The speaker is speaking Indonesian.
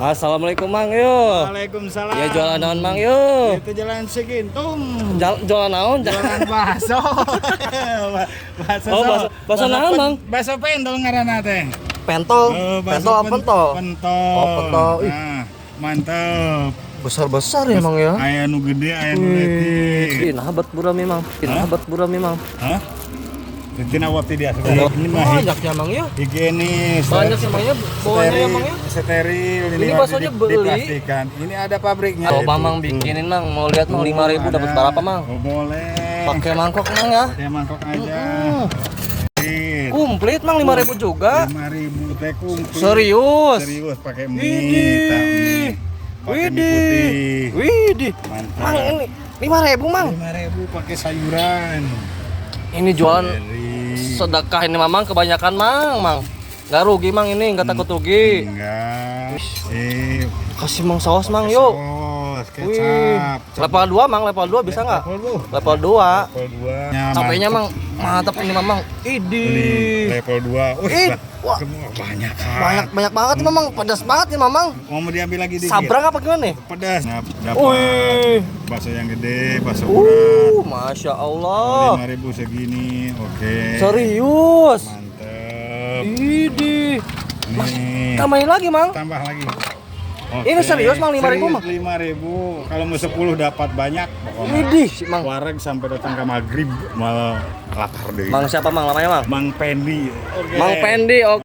Assalamualaikum Mang, yuk. Waalaikumsalam. Ya jualan naon Mang, yuk. Itu jalan Segintung. Jualan naon? Jualan bakso. Bakso. Bakso naon Mang? Bakso pentol ngaranna teh. Pentol. Pentol apa pentol? Pentol. Oh, pentol. Ih. Nah, mantep. Besar-besar ya Mang ya. Aya nu gede, aya nu leutik. Ih, nah habat burami Mang. Habat burami Mang. Hah? Tina wati dia sudah. Ini mah banyaknya Mang ya. higienis. Banyak sih Mang ya. Bawahnya ya Mang ya. Steril. Ini baksonya beli. Dipastikan. Ini ada pabriknya. Coba Mang bikinin Mang, mau lihat Mang 5.000 dapat berapa Mang? Oh, boleh. Pakai mangkok Mang ya. Pakai mangkok aja. Komplit Mang 5.000 juga. 5.000 teh kumplit. Serius. Serius pakai mie. Widih. Pakai mie putih. Widih. Mantap. Mang ini 5.000 Mang. 5.000 pakai sayuran. Ini jualan Dari sedekah ini Mang kebanyakan Mang. Nggak rugi Mang ini, nggak takut rugi. enggak. Kasih Mang saus Mang yuk. Saus, Wih. kecap. Level 2 Mang, level 2 bisa nggak? Level 2. Level 2. Cabenya Mang mantap ini Mang. Idih. Level 2. Wah, Banyak. banyak banget ini Mang, pedas banget ini Mang. Mau diambil lagi dikit. Sabrang apa gimana nih? Pedas. Nah, Wih. dapat bakso yang gede, bakso berat. Masya Allah. 5.000 segini. Oke. Serius. Mantep. Idih. Nih. Tambahin lagi Mang. Tambah lagi. Ini serius, Mang, 5.000, Mang? 5.000. Kalau mau 10 dapat banyak. Pokoknya. Idih, Mang. Wareg sampai datang ke maghrib malah lapar deh. Mang siapa Mang namanya Mang? Mang Pendi. Oke. Mang Pendi. Oke.